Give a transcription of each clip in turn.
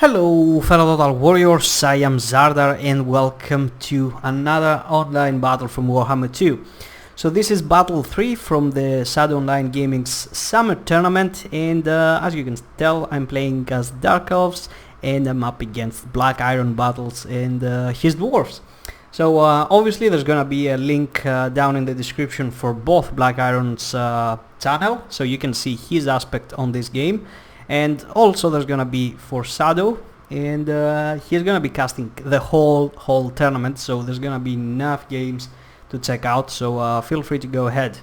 Hello fellow Total Warriors, I am Zardar and welcome to another online battle from Warhammer 2. So this is battle 3 from the Shadow Online Gaming's summer tournament, and as you can tell I'm playing as Dark Elves and I'm up against Black Iron Battles and his dwarves. So obviously there's gonna be a link down in the description for both Black Iron's channel, so you can see his aspect on this game. And also there's gonna be for Shadow, and he's gonna be casting the whole tournament, so there's gonna be enough games to check out, so feel free to go ahead.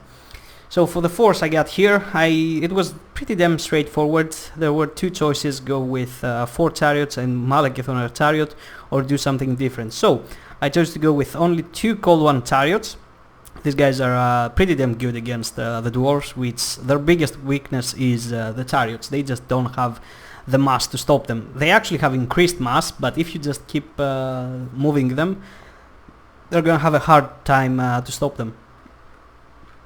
So for the force I got here, it was pretty damn straightforward. There were two choices: go with 4 chariots and Malekith on a chariot, or do something different. So I chose to go with only 2 Cold One chariots. These guys are pretty damn good against the dwarves, which their biggest weakness is the chariots. They just don't have the mass to stop them. They actually have increased mass, but if you just keep moving them, they're gonna have a hard time to stop them.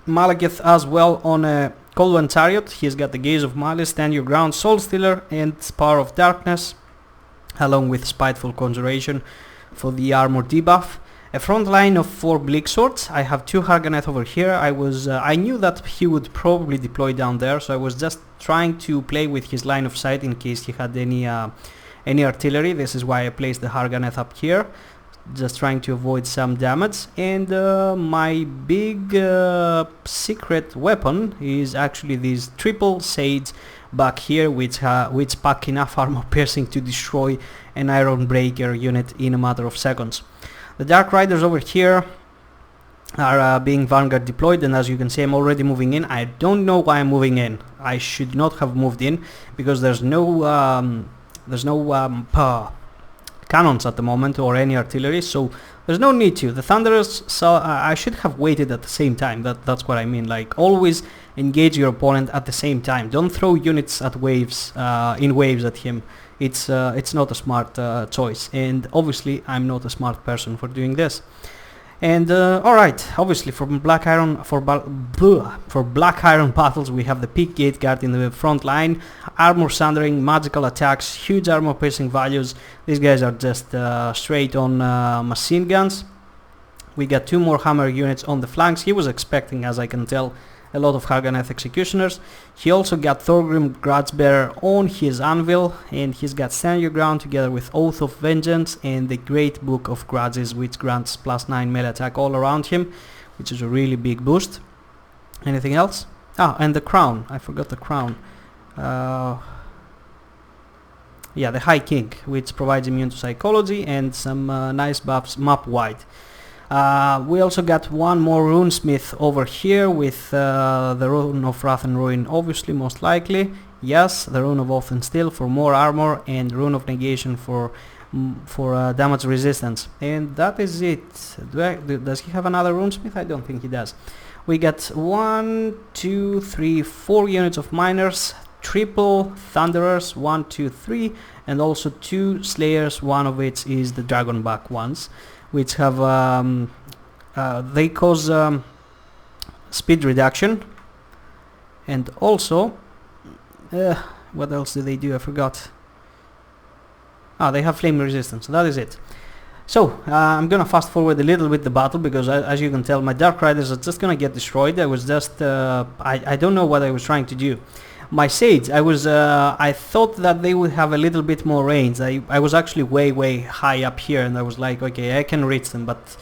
Malekith as well on a Cold One chariot. He's got the Gaze of Malice, Stand Your Ground, Soul Stealer, and Power of Darkness, along with Spiteful Conjuration for the armor debuff. A front line of 4 Bleak Swords. I have 2 Harganeth over here. I knew that he would probably deploy down there, so I was just trying to play with his line of sight in case he had any artillery. This is why I placed the Harganeth up here, just trying to avoid some damage. And my big secret weapon is actually these triple Sage back here, which pack enough armor piercing to destroy an Iron Breaker unit in a matter of seconds. The Dark Riders over here are being Vanguard deployed, and as you can see I'm already moving in. I don't know why I'm moving in. I should not have moved in, because there's no cannons at the moment or any artillery, so there's no need to. The Thunderers, so I should have waited at the same time. That's what I mean. Like, always engage your opponent at the same time. Don't throw units at waves in waves at him. It's not a smart choice, and obviously I'm not a smart person for doing this. And alright, obviously for Black Iron battles we have the Peak Gate Guard in the front line, armor sundering, magical attacks, huge armor piercing values. These guys are just straight on machine guns. We got 2 more hammer units on the flanks. He was expecting, as I can tell, a lot of Harganeth executioners. He also got Thorgrim Grudgebearer on his anvil, and he's got Stand Your Ground together with Oath of Vengeance and the Great Book of Grudges, which grants +9 melee attack all around him, which is a really big boost. Anything else? Ah, and the crown. I forgot the crown. Yeah, the High King, which provides immune to psychology and some nice buffs map wide. We also got 1 more runesmith over here with the Rune of Wrath and Ruin, obviously, most likely. Yes, the Rune of Oath and Steel for more armor, and Rune of Negation for damage resistance. And that is it. Does he have another runesmith? I don't think he does. We got 1, 2, 3, 4 units of miners, triple Thunderers, 1, 2, 3, and also 2 Slayers, one of which is the Dragonback ones, which have they cause speed reduction, and also what else do they do? I forgot. They have flame resistance. That is it. So I'm gonna fast forward a little bit the battle, because as you can tell my Dark Riders are just gonna get destroyed. I was just I don't know what I was trying to do. My Sage, I thought that they would have a little bit more range. I was actually way high up here, and I was like, okay, I can reach them, but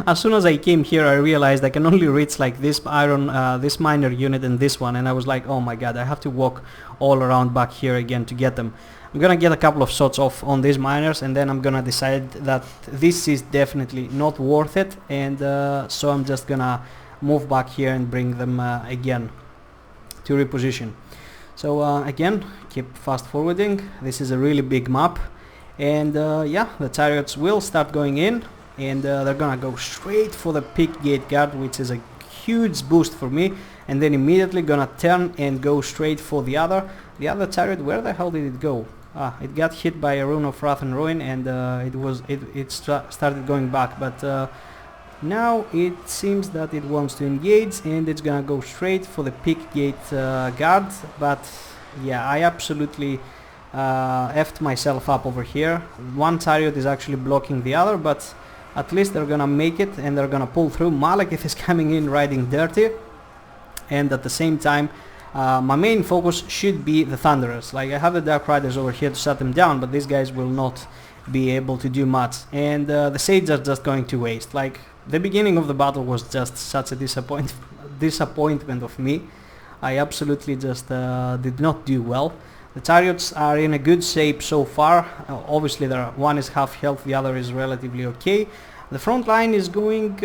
as soon as I came here I realized I can only reach like this this miner unit and this one, and I was like, oh my god, I have to walk all around back here again to get them. I'm gonna get a couple of shots off on these miners, and then I'm gonna decide that this is definitely not worth it, and so I'm just gonna move back here and bring them again to reposition. So again, keep fast forwarding. This is a really big map, and yeah, the chariots will start going in, and they're gonna go straight for the Peak Gate Guard, which is a huge boost for me, and then immediately gonna turn and go straight for the other chariot. Where the hell did it go? It got hit by a Rune of Wrath and Ruin, and it started going back, but now it seems that it wants to engage, and it's gonna go straight for the Peak Gate Guard. But yeah, I absolutely effed myself up over here. One chariot is actually blocking the other, but at least they're gonna make it and they're gonna pull through. Malekith is coming in riding dirty, and at the same time my main focus should be the Thunderers. Like, I have the Dark Riders over here to shut them down, but these guys will not be able to do much, and the Sage are just going to waste. Like, the beginning of the battle was just such a disappointment of me. I absolutely just did not do well. The Chariots are in a good shape so far. Obviously one is half health, the other is relatively okay. The front line is going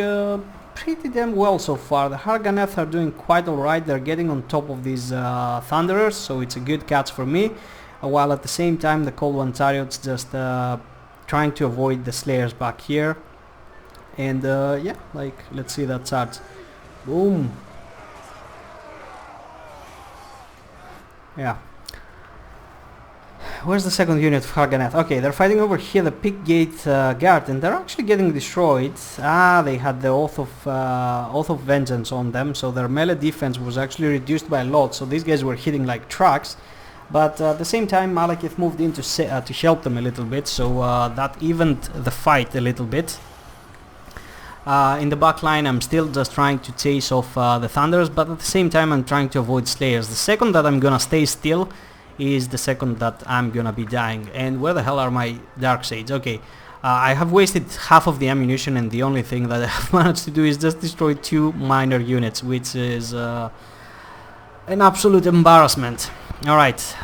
pretty damn well so far. The Harganeth are doing quite alright. They're getting on top of these Thunderers, so it's a good catch for me. While at the same time the Cold One Chariots just trying to avoid the Slayers back here. And yeah, like, let's see that charge. Boom. Yeah. Where's the second unit of Harganeth? Okay, they're fighting over here the Pickgate Guard, and they're actually getting destroyed. They had the Oath of Vengeance on them, so their melee defense was actually reduced by a lot, so these guys were hitting like trucks. But at the same time, Malekith moved in to help them a little bit, so that evened the fight a little bit. In the back line, I'm still just trying to chase off the Thunderers, but at the same time I'm trying to avoid Slayers. The second that I'm gonna stay still is the second that I'm gonna be dying. And where the hell are my Dark Sage? Okay, I have wasted half of the ammunition, and the only thing that I have managed to do is just destroy 2 minor units, which is an absolute embarrassment. Alright,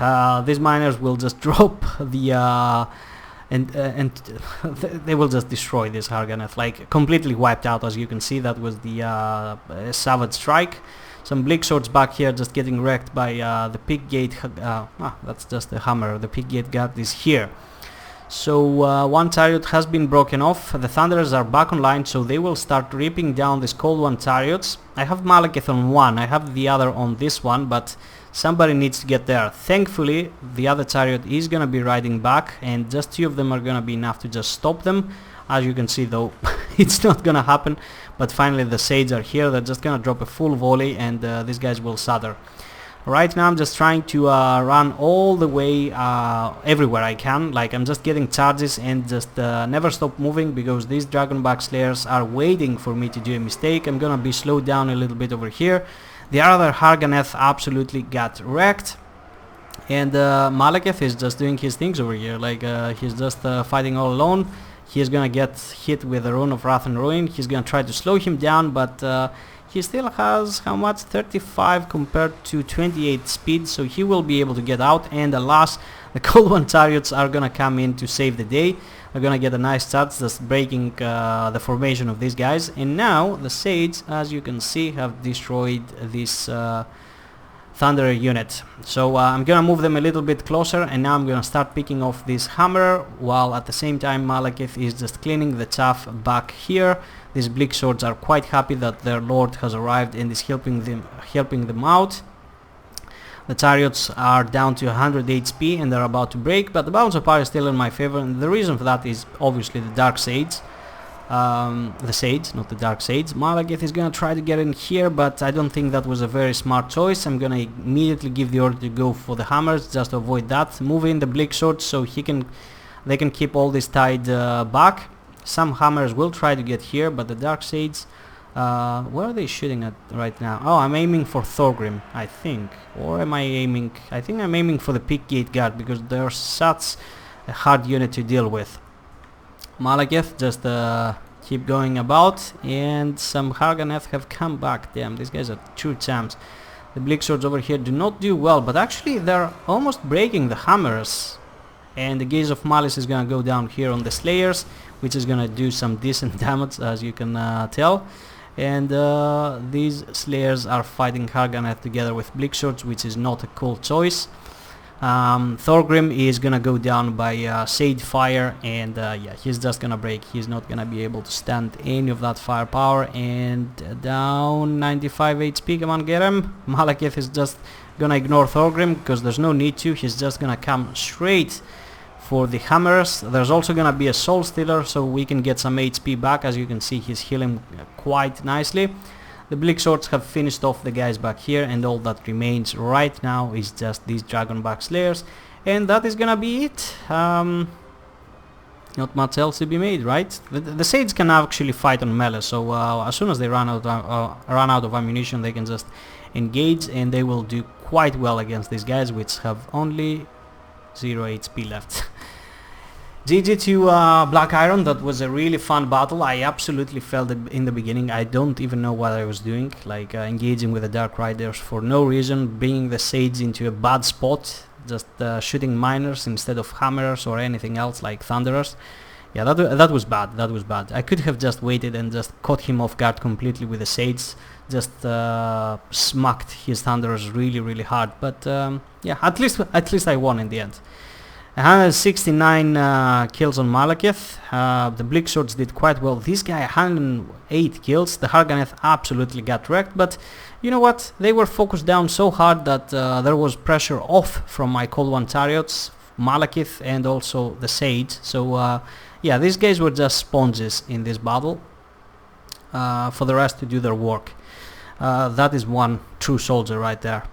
these miners will just drop the and they will just destroy this Harganeth, like completely wiped out. As you can see, that was the Savage Strike. Some Bleak Swords back here just getting wrecked by the Pickgate. That's just the hammer. The Pickgate Guard is here. So one chariot has been broken off. The Thunderers are back online, so they will start ripping down these Cold One chariots. I have Malekith on one, I have the other on this one, but somebody needs to get there. Thankfully, the other chariot is gonna be riding back, and just 2 of them are gonna be enough to just stop them. As you can see though, it's not gonna happen, but finally the Sage are here. They're just gonna drop a full volley, and these guys will sadder. Right now I'm just trying to run all the way everywhere I can. Like, I'm just getting charges and just never stop moving, because these Dragonback Slayers are waiting for me to do a mistake. I'm gonna be slowed down a little bit over here. The other Harganeth absolutely got wrecked, and Malekith is just doing his things over here. Like, he's just fighting all alone. He's gonna get hit with the Rune of Wrath and Ruin. He's gonna try to slow him down, but he still has, how much? 35 compared to 28 speed, so he will be able to get out. And alas, the Cold One chariots are gonna come in to save the day. They're gonna get a nice touch, just breaking the formation of these guys. And now the Sage, as you can see, have destroyed this Thunderer unit. So I'm gonna move them a little bit closer, and now I'm gonna start picking off this hammer, while at the same time Malekith is just cleaning the chaff back here. These Bleak Swords are quite happy that their lord has arrived and is helping them out. The chariots are down to 100 HP and they're about to break, but the balance of power is still in my favor, and the reason for that is obviously the Dark Sage. The Sage, not the Dark Sage. Malekith is gonna try to get in here, but I don't think that was a very smart choice. I'm gonna immediately give the order to go for the hammers just to avoid that. Move in the Bleak Swords so they can keep all this tied back. Some hammers will try to get here, but the Dark Sage, where are they shooting at right now? Oh, I'm aiming for Thorgrim, I think. Or am I aiming? I think I'm aiming for the Pickgate Guard, because they're such a hard unit to deal with. Malekith just keep going about, and some Harganeth have come back. Damn, these guys are true champs. The Bleak Swords over here do not do well, but actually they're almost breaking the hammers. And the Gaze of Malice is gonna go down here on the Slayers, which is gonna do some decent damage, as you can tell. And these Slayers are fighting Harganeth together with Bleak Swords, which is not a cool choice. Thorgrim is gonna go down by Sage Fire, and yeah, he's just gonna break. He's not gonna be able to stand any of that firepower. And down 95 HP, come on, get him. Malekith is just gonna ignore Thorgrim because there's no need to. He's just gonna come straight for the hammers. There's also gonna be a Soul Stealer, so we can get some HP back. As you can see, he's healing quite nicely. The Bleak Swords have finished off the guys back here, and all that remains right now is just these Dragonback Slayers. And that is gonna be it. Not much else to be made, right? The Sage can actually fight on melee, so as soon as they run out of ammunition, they can just engage, and they will do quite well against these guys, which have only 0 HP left. GG to Black Iron. That was a really fun battle. I absolutely felt it in the beginning. I don't even know what I was doing, like engaging with the Dark Riders for no reason, bringing the Sage into a bad spot, just shooting miners instead of hammerers or anything else like thunderers. Yeah, that was bad. That was bad. I could have just waited and just caught him off guard completely with the Sage, just smacked his thunderers really hard. But yeah, at least I won in the end. 169 kills on Malekith. The Bleak Swords did quite well. This guy 108 kills. The Harganeth absolutely got wrecked, but you know what? They were focused down so hard that there was pressure off from my Cold One Chariots, Malekith, and also the Sage. So yeah, these guys were just sponges in this battle for the rest to do their work. That is one true soldier right there.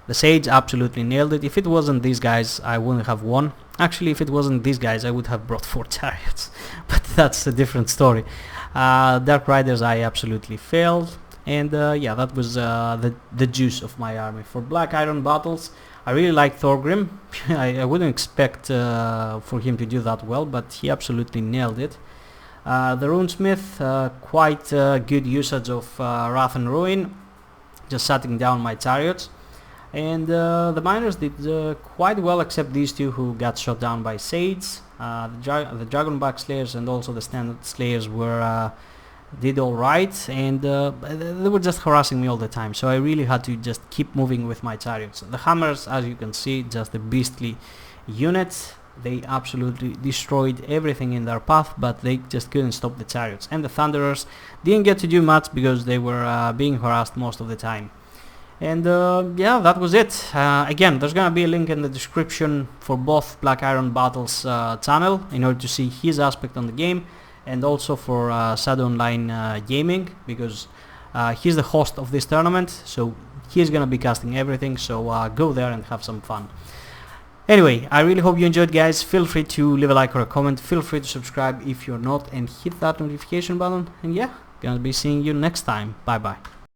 The Sage absolutely nailed it. If it wasn't these guys, I wouldn't have won. Actually, if it wasn't these guys, I would have brought 4 chariots. But that's a different story. Dark Riders, I absolutely failed. And yeah, that was the juice of my army. For Black Iron battles, I really like Thorgrim. I wouldn't expect for him to do that well, but he absolutely nailed it. The Runesmith, quite good usage of Wrath and Ruin, just shutting down my chariots. And the miners did quite well, except these two who got shot down by Sage. The Dragonback Slayers and also the Standard Slayers were did alright, and they were just harassing me all the time, so I really had to just keep moving with my chariots. The Hammers, as you can see, just a beastly unit. They absolutely destroyed everything in their path, but they just couldn't stop the chariots. And the Thunderers didn't get to do much because they were being harassed most of the time. And yeah, that was it. Again, there's gonna be a link in the description for both Black Iron Battles channel in order to see his aspect on the game, and also for Shadow Online Gaming, because he's the host of this tournament, so he's gonna be casting everything, so go there and have some fun. Anyway, I really hope you enjoyed, guys. Feel free to leave a like or a comment, feel free to subscribe if you're not, and hit that notification button. And yeah, gonna be seeing you next time. Bye bye.